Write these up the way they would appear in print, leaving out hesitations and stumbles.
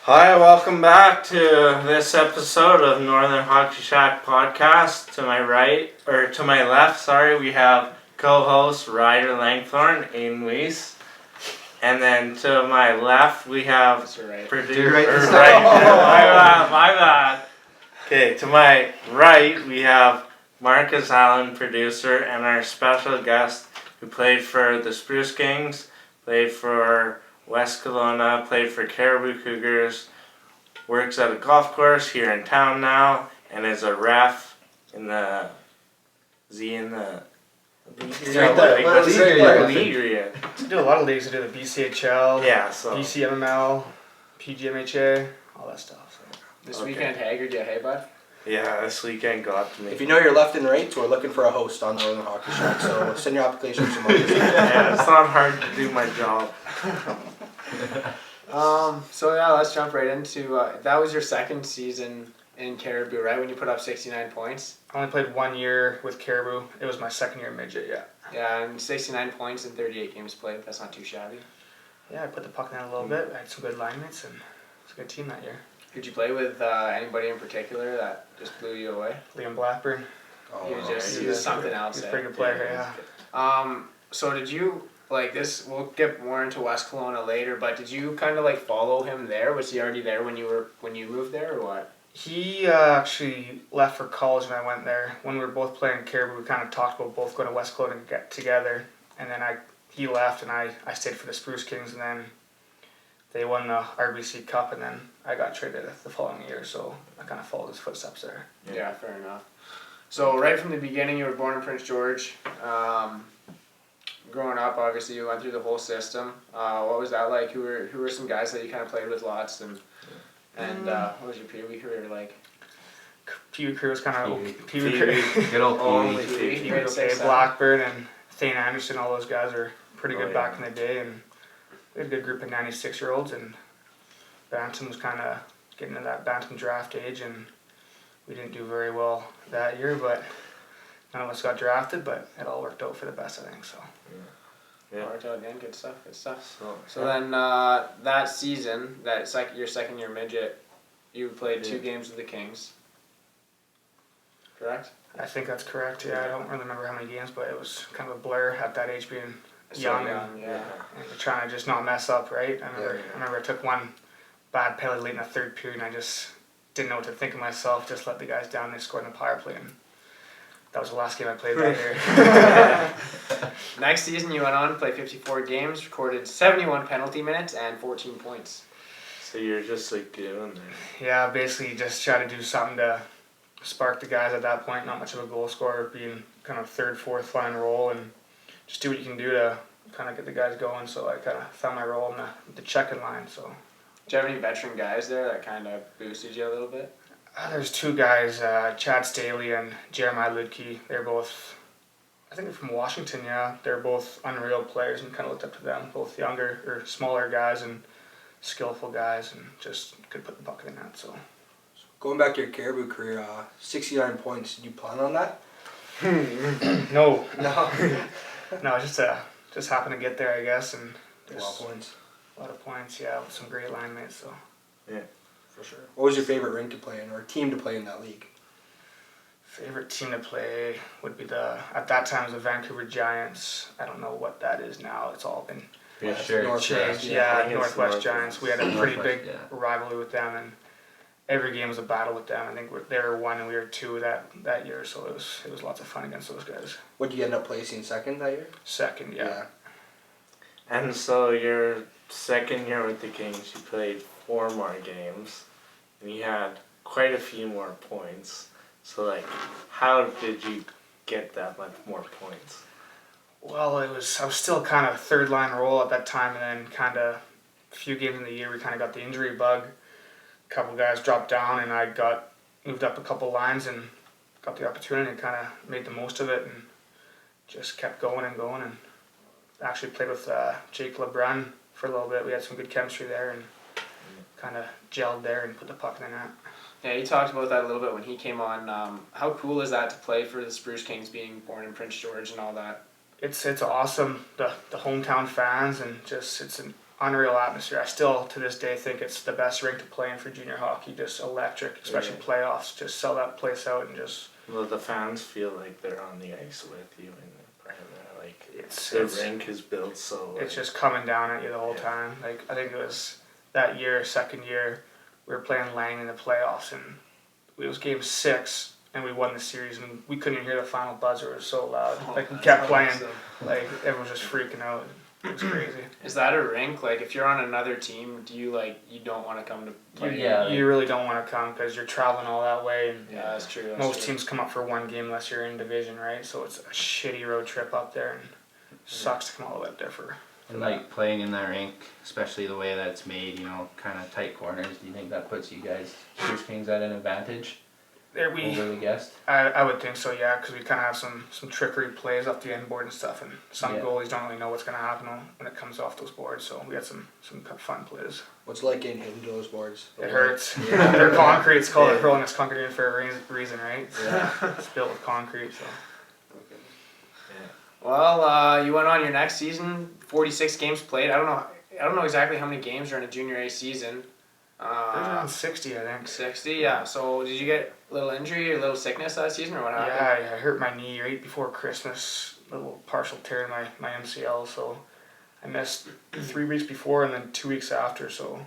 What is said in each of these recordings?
Hi, welcome back to this episode of Northern Hockey Shack podcast. To my left, we have co-host Ryder Langthorne, Aiden Weiss. And then to my left, we have producer. My bad. Okay, to my right, we have Marcus Allen, producer, and our special guest who played for the Spruce Kings, played for West Kelowna, played for Cariboo Cougars, works at a golf course here in town now, and is a ref in the league. Do a lot of leagues. I do the BCHL, BCMML, PGMHA, all that stuff. So. This weekend, Haggard, hey bud? Yeah, this weekend got to me. If you know your left and right, we're looking for a host on Northern Hockey Shack, so send your application to Marcus. Yeah, it's not hard to do my job. Let's jump right into that was your second season in Cariboo, right? When you put up 69 points. I only played 1 year with Cariboo. It was my second year midget, yeah. Yeah, and 69 points in 38 games played. That's not too shabby. Yeah, I put the puck in a little bit. I had some good line mates, and it's a good team that year. Did you play with anybody in particular that just blew you away? Liam Blackburn. He was something else. He's a pretty good player, yeah. So did you this? We'll get more into West Kelowna later, but did you kind of follow him there? Was he already there when you moved there, or what? He actually left for college when I went there. When we were both playing Cariboo, we kind of talked about both going to West Kelowna and get together. And then he left, and I stayed for the Spruce Kings, and then they won the RBC Cup, and then I got traded the following year. So I kind of followed his footsteps there. Yeah, fair enough. So right from the beginning, you were born in Prince George. Growing up, obviously, you went through the whole system. What was that like? Who were some guys that you kind of played with lots, and what was your Pee Wee career like? Pee Wee career was kind of Pee Wee. Good old Pee Wee. Blackburn and Thane Anderson, all those guys were pretty good back in the day, and we had a good group of 96-year-olds, and Bantam was kind of getting to that Bantam draft age, and we didn't do very well that year, but none of us got drafted, but it all worked out for the best, I think, so. Yeah. Worked out again, good stuff. So then that season, your second year midget, you played 2 games with the Kings, correct? I think that's correct, yeah. I don't really remember how many games, but it was kind of a blur at that age, being young and trying to just not mess up, right? I remember I took one bad penalty late in the third period, and I just didn't know what to think of myself, just let the guys down, they scored in the power play, and that was the last game I played that year. Next season, you went on to play 54 games, recorded 71 penalty minutes, and 14 points. So you're just doing there. Yeah, basically just try to do something to spark the guys at that point. Not much of a goal scorer, being kind of third, fourth line role, and just do what you can do to kind of get the guys going. So I kind of found my role in the checking line. So. Do you have any veteran guys there that kind of boosted you a little bit? There's 2 guys, Chad Staley and Jeremiah Ludke. They're both, I think they're from Washington, yeah. They're both unreal players, and kind of looked up to them. Both younger or smaller guys and skillful guys, and just could put the puck in the net. So Going back to your Cariboo career, 69 points. Did you plan on that? No, just happened to get there, I guess, and A lot of points. A lot of points, yeah, with some great line mates. So yeah. For sure. What was your favorite rink to play in, or team to play in that league? Favorite team to play would be at that time, the Vancouver Giants. I don't know what that is now. It's all been changed. Yeah, Northwest Giants. We had a pretty big rivalry with them, and every game was a battle with them. I think they were 1 and we were 2 that year, so it was lots of fun against those guys. What did you end up placing, second that year? Second, yeah. And so your second year with the Kings, you played 4 more games, and you had quite a few more points. So, how did you get that much more points? Well, I was still kind of third line role at that time, and then kind of a few games in the year we kind of got the injury bug. A couple guys dropped down, and I got moved up a couple lines and got the opportunity and kind of made the most of it, and just kept going, and actually played with Jake LeBrun for a little bit. We had some good chemistry there, and kind of gelled there and put the puck in the net. Yeah, you talked about that a little bit when he came on. How cool is that to play for the Spruce Kings, being born in Prince George and all that? It's awesome. The hometown fans, and just it's unreal atmosphere. I still, to this day, think it's the best rink to play in for junior hockey. Just electric, especially playoffs. Just sell that place out and just. Well, the fans feel like they're on the ice with you, and like It's the rink is built so. It's just coming down at you the whole time. Like I think it was that year, second year, we were playing Lang in the playoffs, and it was game 6. And we won the series, and we couldn't even hear the final buzzer. It was so loud. Like we kept playing, like everyone was just freaking out. It was crazy. Is that a rink? Like if you're on another team, do you you don't want to come to play? Yeah, you really don't want to come because you're traveling all that way, and Yeah, that's true. most teams come up for one game unless you're in division, right? So it's a shitty road trip up there, and it sucks to come all the way up there for. And like playing in that rink, especially the way that it's made, kind of tight corners. Do you think that puts you guys, Spruce Kings, at an advantage? Over the guest? I would think so, yeah, because we kind of have some trickery plays off the end board and stuff, and some goalies don't really know what's going to happen when it comes off those boards, so we had some fun plays. What's it like getting hit into those boards? It hurts. Yeah. They're concrete. It's called hurling. It's concrete for a reason, right? Yeah. It's built with concrete, so. Well, you went on your next season, 46 games played. I don't know exactly how many games are in a junior A season. It was around 60, I think. 60, yeah. So did you get a little injury or a little sickness that season, or what happened? Yeah, I hurt my knee right before Christmas. A little partial tear in my MCL, so I missed 3 weeks before and then 2 weeks after, so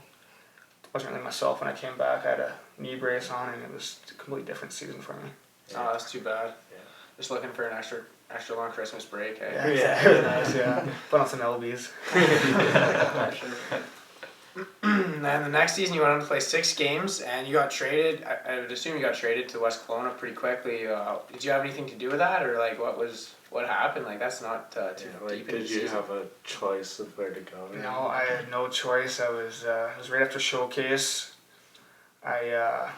it wasn't really myself when I came back. I had a knee brace on, and it was a completely different season for me. Oh, that's too bad. Yeah. Just looking for an extra long Christmas break, eh? Yeah, it was nice, yeah. Put on some LBs. And then the next season you went on to play 6 games and you got traded. I would assume you got traded to West Kelowna pretty quickly. Did you have anything to do with that, or like what happened? Like that's not too deep. Did you have a choice of where to go? No, I had no choice. It was right after showcase. I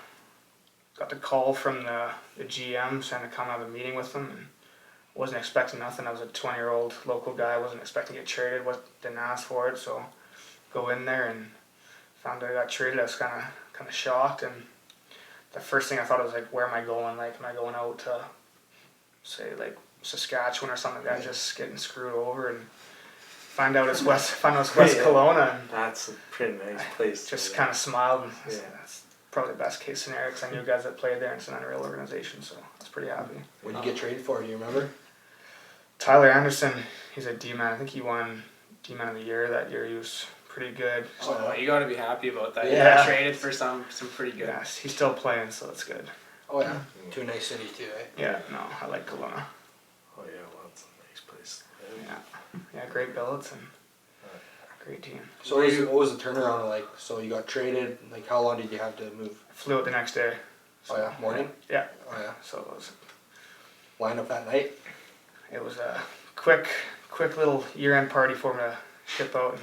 got the call from the GM saying to come have a meeting with them, and wasn't expecting nothing. I was a 20-year-old local guy. Wasn't expecting to get traded. Didn't ask for it, so go in there and found out I got traded. I was kind of shocked, and the first thing I thought was like, where am I going? Like, am I going out to say like Saskatchewan or something like that, just getting screwed over, and find out it's West Kelowna, and that's a pretty nice place. Just kind of smiled, and I said, that's probably the best case scenario because I knew guys that played there, and it's an unreal organization, so I was pretty happy. What did you get traded for? Do you remember? Tyler Anderson, he's a D-man. I think he won D-man of the year that year. He was pretty good. Oh, you got to be happy about that. Yeah. You got traded for some pretty good. Yes, he's still playing, so that's good. Oh yeah, to a nice city too, eh? Yeah, no, I like Kelowna. Oh yeah, well, it's a nice place to live. Yeah, great billets and great team. So what was the turnaround like? So you got traded. Like how long did you have to move? I flew out the next day. Oh yeah, morning. Yeah. Oh yeah. So it was. Line up that night. It was a quick little year-end party for me to ship out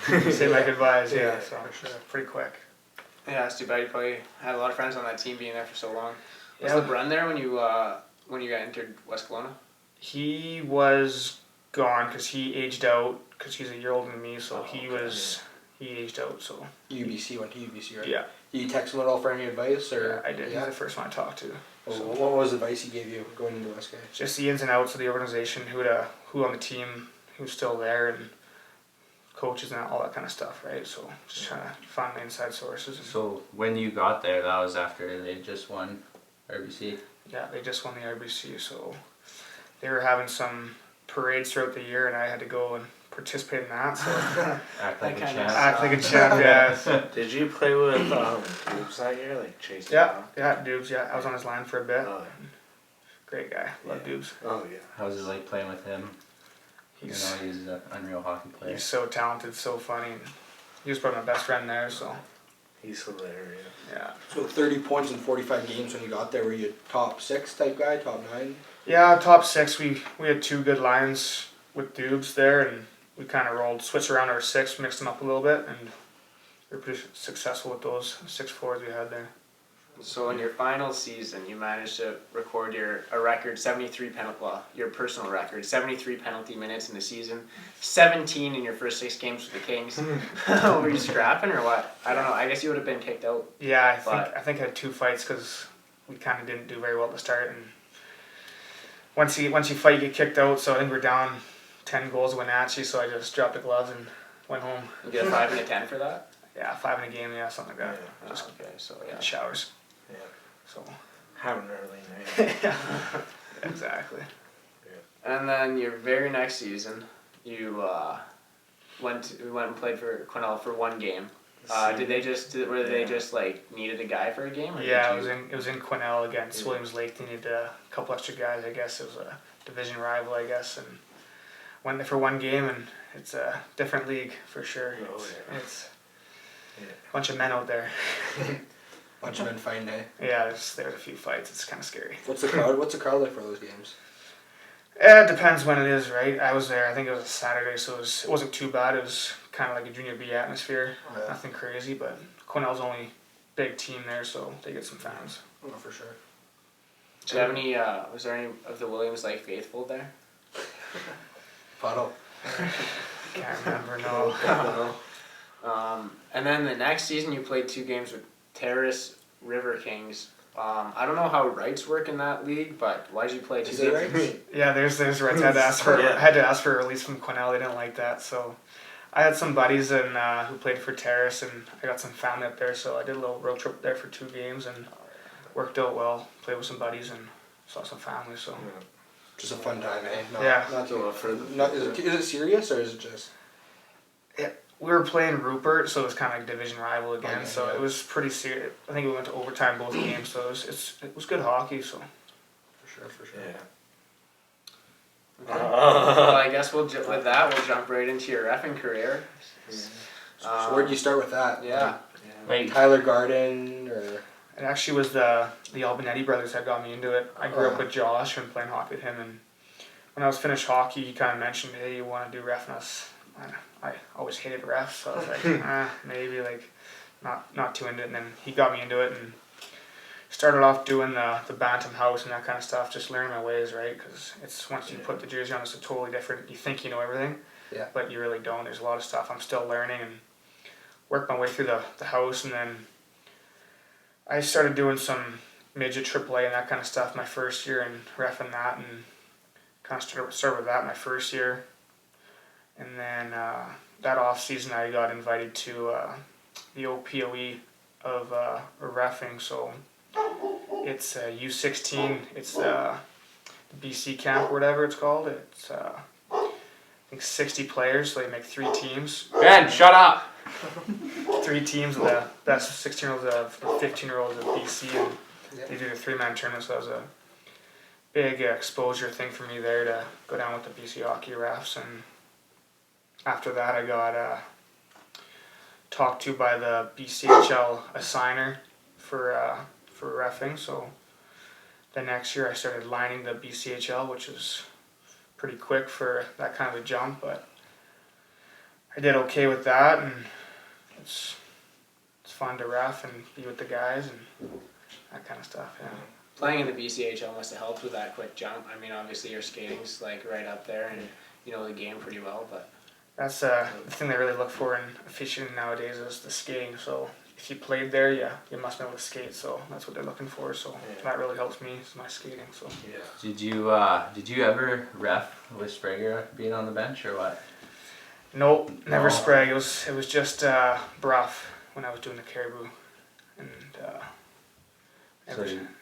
and say my goodbyes. Yeah, so pretty quick. Yeah, it's too bad. You probably had a lot of friends on that team being there for so long. Was Yeah. LeBrun there when you got entered West Kelowna? He was gone because he aged out because he's a year older than me. So he aged out. So UBC went to UBC, right? yeah. Did you text him at all for any advice, or? Yeah, I did. Yeah. He's the first one I talked to. Well, So what was the advice he gave you going into West Guy? just the ins and outs of the organization, who on the team, who's still there, and coaches and all that kind of stuff, right? So just trying to find the inside sources. So when you got there, that was after they just won RBC. Yeah, they just won the RBC, so they were having some parades throughout the year, and I had to go and participate in that. So Act like a That kinda champ. act like a champ, yeah. Did you play with groups that year, like Chase? Yeah, Dubes. Yeah, I was on his line for a bit. Oh, Great guy, love Dubes. oh yeah. How was it like playing with him? He's an unreal hockey player. He's so talented, so funny. He was probably my best friend there, so He's hilarious. yeah. So 30 points in 45 games when you got there. Were you a top 6 type guy, top 9? Yeah, top 6. We had 2 good lines with Dubes there, and we kind of switched around our 6, mixed them up a little bit, and we were pretty successful with those 6 forwards we had there. So in your final season, you managed to record a record 73 your personal record, 73 penalty minutes in the season, 17 in your first 6 games with the Kings. Were you scrapping or what? I don't know. I guess you would have been kicked out. Yeah, I think I had 2 fights because we kind of didn't do very well at the start, and once you fight, you get kicked out. So I think we're down 10 goals to Wenatchee, so I just dropped the gloves and went home. You get a 5 and a 10 for that? Yeah, 5 in a game, yeah, something like that. Just okay, so yeah. Showers. Yeah. So. Have an early night. Yeah, exactly. And then your very next season, you went and played for Quesnel for 1 game. They just like needed a guy for a game? Or Yeah, it was in Quesnel against Williams Lake. They needed a couple extra guys. I guess it was a division rival. I guess, and went there for 1 game, and it's a different league for sure. It's a bunch of men out there. Bunch of men fighting, eh? Yeah, there's a few fights. It's kind of scary. What's the crowd like for those games? It depends when it is, right? I was there. I think it was a Saturday, so it wasn't too bad. It was kind of like a junior B atmosphere. Yeah. Nothing crazy, but Quesnel's only big team there, so they get some fans. Oh, for sure. Do you have any? Was there any of the Williams Lake faithful there? Puddle. Can't remember, no. And then the next season, you played 2 games with Terrace River Kings. I don't know how rights work in that league, but why did you play 2 Is it games? right? Yeah, there's rights. I had to ask for a release from Quesnel. They didn't like that, so I had some buddies who played for Terrace, and I got some family up there, so I did a little road trip there for 2 games, and worked out well. Played with some buddies and saw some family. So Just a fun time, eh? Yeah. Is it serious or is it just? we were playing Rupert, so it was kind of like division rival again. Okay, so yeah. it was pretty serious. I think we went to overtime both games, so it was good hockey. So For sure. Yeah. Okay. Well, I guess we'll jump right into your reffing career. So where'd you start with that? Yeah. Wait, Tyler Garden or? it actually was the Albinetti brothers that got me into it. I grew up with Josh and playing hockey with him, and when I was finished hockey, he kind of mentioned, "Hey, you want to do ref?" And I always hated refs, so I was like, maybe, like, not too into it. And then he got me into it and started off doing the bantam house and that kind of stuff, just learning my ways, right? Because it's once you put the jersey on, it's a totally different. You think you know everything, but you really don't. There's a lot of stuff I'm still learning, and worked my way through the house, and then I started doing some midget AAA and that kind of stuff my first year, and reffing that, and kind of started with that my first year. And then that off season, I got invited to the OPOE of reffing. So it's U16. It's the BC camp or whatever it's called. It's I think 60 players. So they make 3 teams. Ben, shut up. 3 teams of the best 16-year-olds of 15-year-olds of BC, and they do the 3-man tournament. So that was a big exposure thing for me there to go down with the BC hockey refs. And after that, I got talked to by the BCHL assigner for reffing. So the next year, I started lining the BCHL, which was pretty quick for that kind of a jump. But I did okay with that, and it's fun to ref and be with the guys and that kind of stuff. Yeah. Playing in the BCHL must have helped with that quick jump. I mean, obviously your skating's like right up there, and you know the game pretty well, but. That's the thing they really look for in officiating nowadays is the skating. So if you played there, you must be able to skate. So that's what they're looking for. So that really helps me, is my skating. So Did you ever ref with Sprague being on the bench or what? nope, never No. Sprague. It was just Bruff when I was doing the Cariboo, and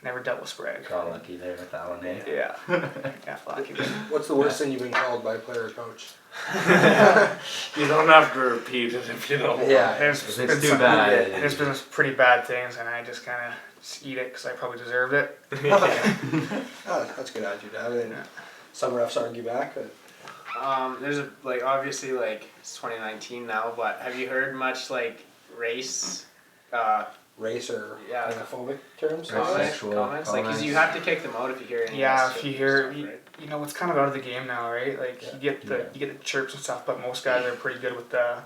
never dealt with Sprague. Got lucky there with that one, eh? Yeah, lucky. What's the worst thing you've been called by a player or coach? You don't have to repeat it if you don't want. Yeah. There's If been it's too some- bad. There's been some pretty bad things, and I just kind of eat it because I probably deserved it. Oh, that's a good attitude to have. And some refs argue back. But There's obviously it's 2019 now, but have you heard much race race or Yeah. homophobic terms? Sexual comments? Because you have to kick them out if you hear any. Yeah, of that if you stuff, hear, right? you know, it's kind of out of the game now, right? Like you get the chirps and stuff, but most guys are pretty good with the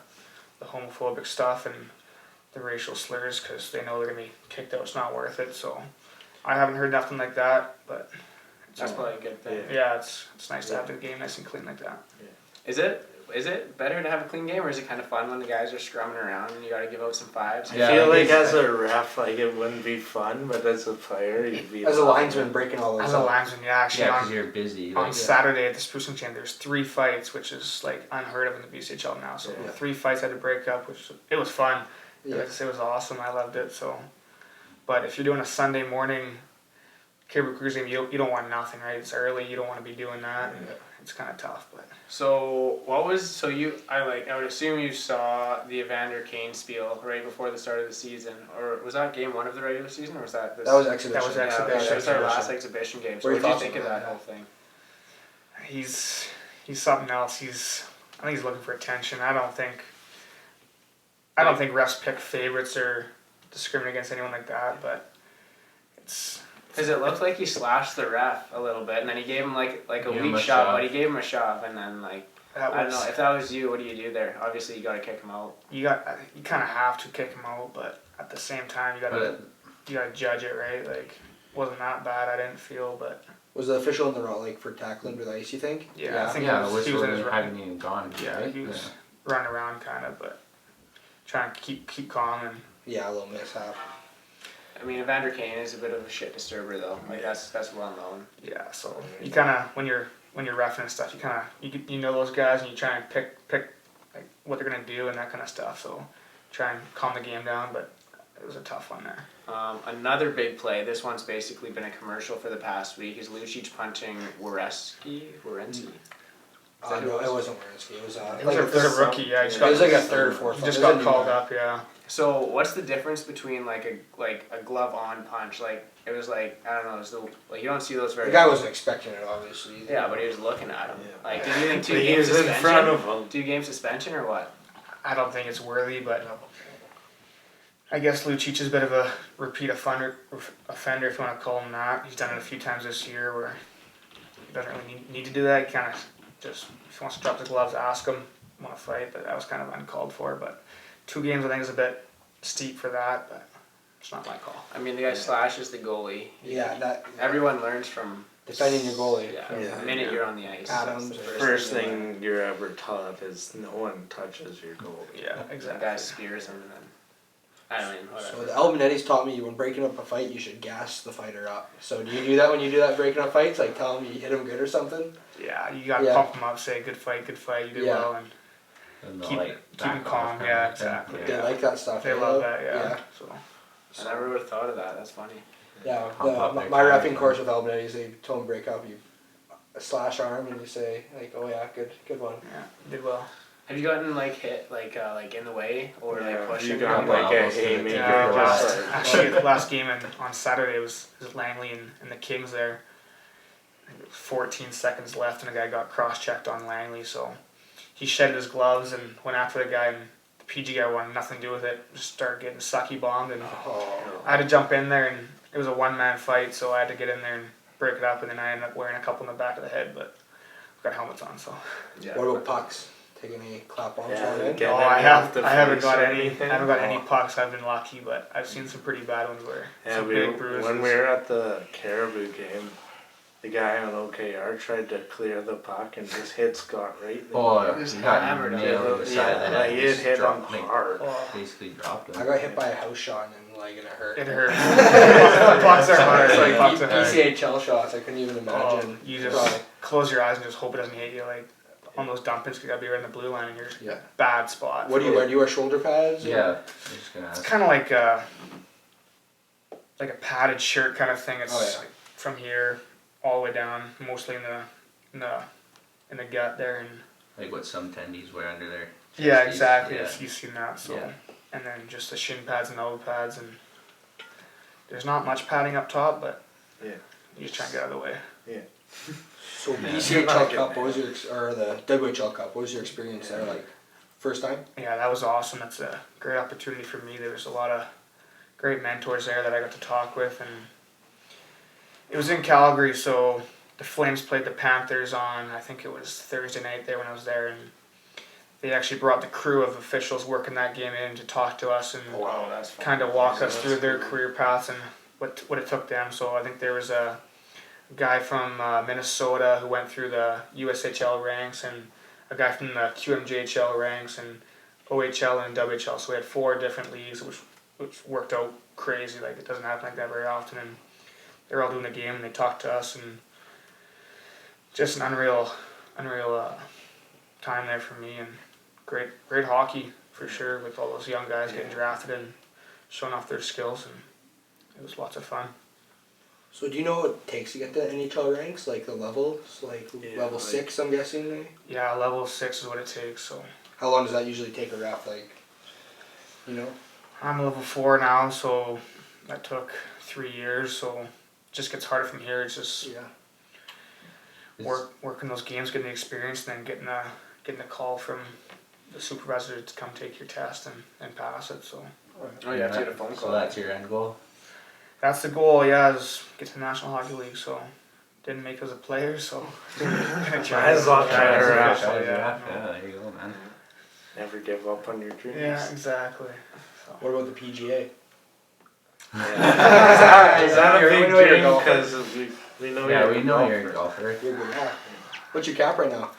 homophobic stuff and the racial slurs because they know they're gonna be kicked out. It's not worth it. So I haven't heard nothing like that, but That's probably a good thing. yeah, it's nice to have the game nice and clean like that. Is it is it better to have a clean game, or is it kind of fun when the guys are scrumming around and you got to give out some fives? I Yeah, feel I like guess as a ref, like it wouldn't be fun, but as a player, you'd be. As a linesman, breaking all those As a up. linesman, yeah, actually, Yeah, because you're busy. on Like, Saturday at the Spruce Champ, there's 3 fights, which is like unheard of in the BCHL now. So Yeah. 3 fights I had to break up, which it was fun. Yeah. It was awesome. I loved it. So, but if you're doing a Sunday morning Cariboo Cougars game, you don't want nothing, right? It's early. You don't want to be doing that. And it's kind of tough, but. So I would assume you saw the Evander Kane spiel right before the start of the season, or was that game 1 of the regular season, or was that this? That was exhibition. That was Yeah, exhibition. that was our last exhibition game. So What are what your did you thoughts think of on that that? whole thing? He's something else. I think he's looking for attention. I don't think refs pick favorites or discriminate against anyone like that, but it's. Because it looked like he slashed the ref a little bit, and then he gave him like a Gave him weak a shot, shove. but he gave him a shove, and then like That I don't was, know if that was you, what do you do there? Obviously, you got to kick him out. you kind of have to kick him out, but at the same time you gotta judge it, right? Like, wasn't that bad? I didn't feel, but Was the official in the wrong, like for tackling with ice, you think? yeah, I think yeah, he the was whistle in his hadn't even gone. yeah, right? he was running around kind of, but trying to keep calm and Yeah, a little mishap. I mean, Evander Kane is a bit of a shit disturber though. Like that's well known. yeah. So you kind of when you're reffing and stuff, you know those guys and you try and pick like what they're gonna do and that kind of stuff. So try and calm the game down, but it was a tough one there. Another big play. This one's basically been a commercial for the past week. Is Lucic punching Werenski? No, it wasn't Wierenski. It was It was a rookie, yeah. He just It got, was like a third or fourth. he just It was got a new called guy. up, yeah. So what's the difference between like a glove on punch? Like it was like I don't know. It was like you don't see those very. The guy often. wasn't expecting it, obviously. Either. Yeah, but he was looking at him. Yeah. Like, did you think 2 He games was in suspension? front of him. 2 game suspension or what? I don't think it's worthy, but I guess Lucic is a bit of a repeat offender, if you want to call him that. He's done it a few times this year where he doesn't really need to do that. He kind of just, if he wants to drop the gloves, ask him, want to fight, but that was kind of uncalled for. But 2 games I think is a bit steep for that, but it's not my call. I mean, the guy slashes the goalie. Yeah, that Everyone learns from defending your goalie. Yeah, the minute you're on the ice. Adams, that's the First you learn. thing you're ever taught is no one touches your goal. Yeah, The exactly. guy spears him and then I don't even whatever. So the Albanetti's taught me when breaking up a fight, you should gas the fighter up. So do you do that when you do that breaking up fights? Like tell him you hit him good or something? Yeah, you got to Yeah. pump him up, say good fight, you did Yeah. well, and And they'll, keep like, him back calm. off kinda Yeah, like that. exactly. They Yeah. like that stuff. They eh, love though? that, yeah. I never would have thought of that. That's funny. Yeah, Pump up their my tires, repping man. course with Albanetti's, they told him break up, you slash arm and you say like, oh yeah, good one. Yeah, you did well. Have you gotten like hit like in the way or Yeah, like pushing? you got him? like a Elbows to the haymaker. Yeah, just like- actually, the last game on Saturday was Langley and the Kings there. I think it was 14 seconds left, and the guy got cross-checked on Langley, so he shedded his gloves and went after the guy, and the PG guy wanted nothing to do with it. Just started getting sucky bombed, and Oh. I had to jump in there, and it was a one-man fight, so I had to get in there and break it up, and then I ended up wearing a couple in the back of the head, but I've got helmets on, so. Yeah. What about pucks? Take any clap bombs Yeah, on it? get No, any I off the haven't face got or any. anything? I haven't got any Oh. pucks. I've been lucky, but I've seen some pretty bad ones where Yeah, some big bruises. when we were at the Cariboo game, the guy on OKR tried to clear the puck and just hit Scott right in the Oh, Just he got hammered him. nailed in the side of the yeah, head. he Just hit him dropped, like, hard. Oh, basically dropped I him. got hit by a house shot in the leg and it hurt. it hurts. Pucks are hard. It's like Pucks are hard. ECHL shots. I couldn't even imagine. You just Probably. close your eyes and just hope it doesn't hit you. Like on those dump-ins, you gotta be right in the blue line, and you're Yeah. bad spot. What do you wear? Do you wear shoulder pads? or- Yeah, I'm just gonna It's ask. kind of like a padded shirt kind of thing. It's Oh, yeah. like from here all the way down, mostly in the gut there, and Like what some tendies wear under their yeah, chesties. exactly. Yeah. If you've seen that, so Yeah. and then just the shin pads and elbow pads, and there's not much padding up top, but Yeah. you just try and get out of the way. So Yeah. BCHL Cup, what was your or the WHL Cup? What was your experience there like? First time? Yeah, that was awesome. That's a great opportunity for me. There was a lot of great mentors there that I got to talk with, and it was in Calgary, so the Flames played the Panthers on, I think it was Thursday night there when I was there, and they actually brought the crew of officials working that game in to talk to us and Wow, that's fun. kind of walk us through their career paths and what it took them. So I think there was a guy from Minnesota who went through the USHL ranks, and a guy from the QMJHL ranks and OHL and WHL. So we had 4 different leagues, which worked out crazy. Like, it doesn't happen like that very often. And they were all doing a game, and they talked to us, and just an unreal time there for me, and great hockey for sure, with all those young guys getting drafted and showing off their skills, and it was lots of fun. So do you know what it takes to get to NHL ranks, like the levels, like level 6, I'm guessing? Maybe? Yeah, level 6 is what it takes. So How long does that usually take a ref, like, you know? I'm level 4 now, so that took 3 years. So it just gets harder from here. It's just working those games, getting the experience, and then getting a call from the supervisor to come take your test and pass it. So Oh, you have to get a phone call. So that's your end goal? that's the goal. Yeah, is get to the National Hockey League. So didn't make it as a player, so Might as well try to wrap. Yeah, there you go, man. Never give up on your dreams. Yeah, exactly. So. What about the PGA? Yeah. Is that a We big know you're a dream? golfer. Because we know Yeah, you're we a know golfer. you're a golfer. You're good. Yeah. What's your cap right now?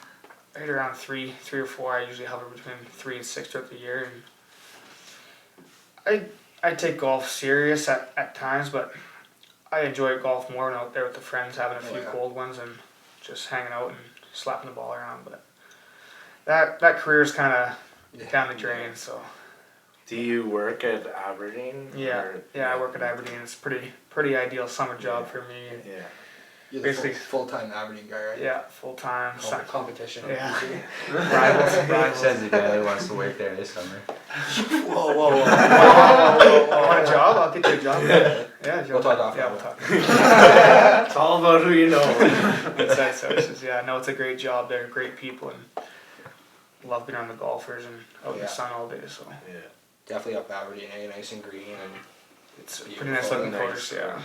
Right around three or four. I usually hover between 3 and 6 throughout the year, and I take golf serious at times, but I enjoy golf more when out there with the friends, having a few cold ones and just hanging out and slapping the ball around. But that career is kind of down the drain. So Do you work at Aberdeen? yeah, or- I work at Aberdeen. It's pretty ideal summer job for me. Yeah. You're the Basically- full-time Aberdeen guy, right? Yeah, full time. Competition. Yeah. PGA. Rivals. Says the guy who wants to work there this summer. Whoa. Want a job? I'll get you a job. Yeah, We'll talk after. Yeah, we'll talk. It's all about who you know. Inside services, yeah. No, it's a great job there. Great people, and love being around the golfers and out in the sun all day. So Yeah. Definitely up Aberdeen, nice and green, and it's a Beautiful. pretty nice looking Nice. course. Yeah,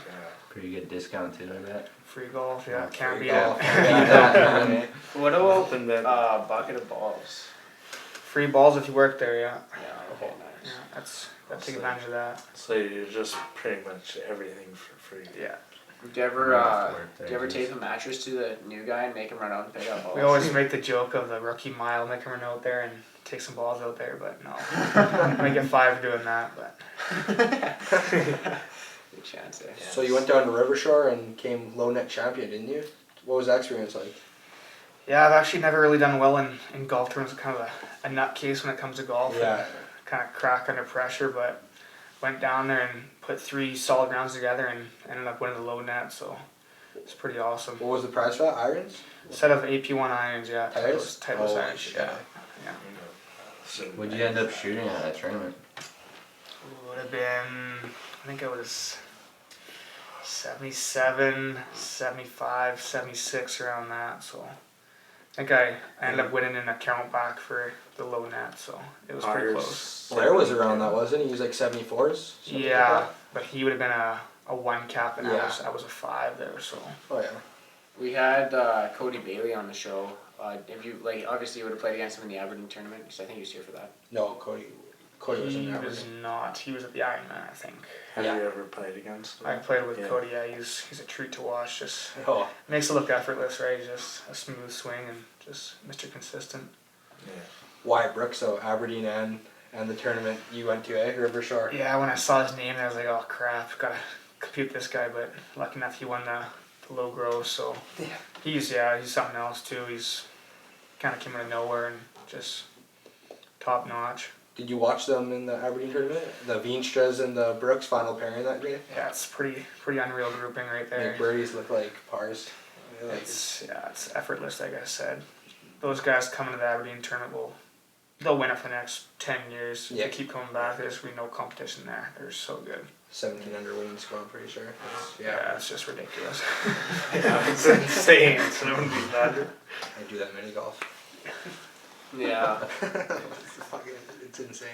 Pretty good discount too, I bet. free golf. Yeah, can't free beat golf. it. Yeah. What about Open bed. bucket of balls? Free balls if you work there. Yeah, Yeah, okay, nice. yeah. Gotta take advantage of that. So you're just pretty much everything for free. Yeah, Do you ever I'm gonna have to work there, do you ever geez. tape a mattress to the new guy and make him run out and pick up balls? we always make the joke of the rookie mile, make him run out there and take some balls out there, but no, I might get 5 doing that, but. Good chance, eh? So you went down to Rivershore and came low net champion, didn't you? What was that experience like? Yeah, I've actually never really done well in golf terms. Kind of a nutcase when it comes to golf. Yeah. Kind of crack under pressure, but went down there and put 3 solid rounds together and ended up winning the low net. So it's pretty awesome. What was the prize for that? Irons? Set of AP1 irons, yeah. Titles? Titles Holy irons, shit. yeah. So What'd you end up shooting at that tournament? Would have been, I think it was 77, 75, 76 around that. So I think I ended up winning an account back for the low net, so it was pretty close. Blair was around that, wasn't he? He was like 74s? something like Yeah, that? but he would have been a 1 cap, and Yeah. I was a 5 there. So Oh, yeah. We had Cody Bailey on the show. If you obviously you would have played against him in the Aberdeen tournament because I think he was here for that. No, Cody was in he there. was not. He was at the Ironman, I think. Have Yeah. you ever played against him? I played with Yeah. Cody. Yeah, he's a treat to watch. Just Oh, makes it look effortless, right? He's just a smooth swing and just Mr. Consistent. Yeah. Wyatt Brooks, so Aberdeen and the tournament you went to, Rivershore. Yeah, when I saw his name, I was like, oh crap, gotta compete with this guy. But lucky enough, he won the low grow. So Yeah. he's something else too. He's kind of came out of nowhere and just top notch. Did you watch them in the Aberdeen tournament? The Veenstras and the Brooks final pairing that day? Yeah, it's pretty unreal grouping right there. Make birdies look like pars. It's effortless, like I said. Those guys coming to the Aberdeen tournament they'll win it for the next 10 years. If Yeah. they keep coming back, there's gonna be no competition there. They're so good. 17 under winning score, I'm pretty sure. Yeah, it's just ridiculous. Yeah, it's insane. So it wouldn't be bad. I do that mini golf. Yeah. It's insane.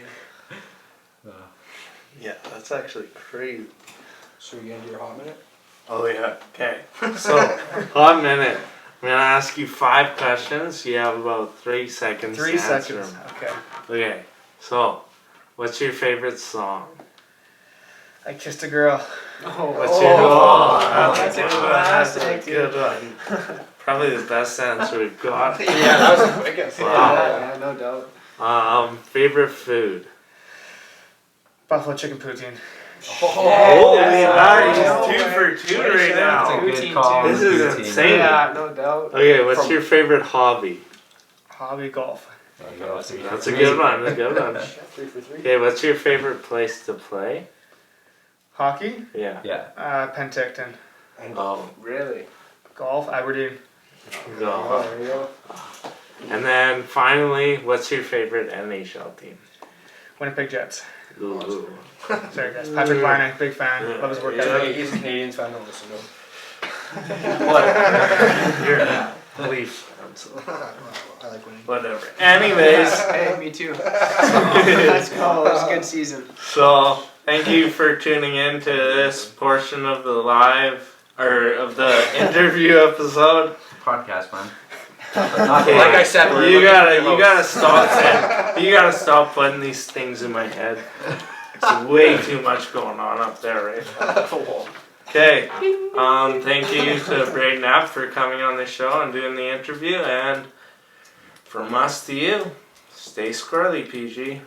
Yeah, that's actually crazy. So you're gonna do your hot minute? Oh yeah. Okay. So hot minute. I'm gonna ask you 5 questions. You have about 3 seconds. 3 to answer seconds. them. Okay. Okay. So, what's your favorite song? I kissed a girl. Oh, What's your oh, that's that's a a good one. classic, That's a good one. Probably the best answer we've got. Yeah, that was the quickest. Wow. Yeah, no doubt. Favorite food? Buffalo chicken poutine. Holy that's- nice! 2 for 2 right That's now. a good Poutine call. too. This is Poutine. insane. Yeah, no doubt. Okay, what's From- your favorite hobby? Hobby golf. There you go. That's a good one. A good one. 3 for 3. Okay, what's your favorite place to play? Hockey, Yeah. Yeah. Penticton. Oh, Really? Golf, Aberdeen. go. There you go. And then finally, what's your favorite NHL team? Winnipeg Jets. Ooh. Sorry guys. Patrick Laine, big fan. Love his work ethic. He's a Canadian fan, don't listen to him. You're a Leafs fan, so I like winning. whatever. Anyways, Hey, me too. Let's go. It was a good season. so thank you for tuning in to this portion of the of the interview episode. Podcast, man. Okay, Like I said, we're you looking gotta for you gotta stop you gotta stop putting these things in my head. It's way too much going on up there right now. Okay, thank you to Braiden Epp for coming on the show and doing the interview, and from us to you, stay squirrely, PG.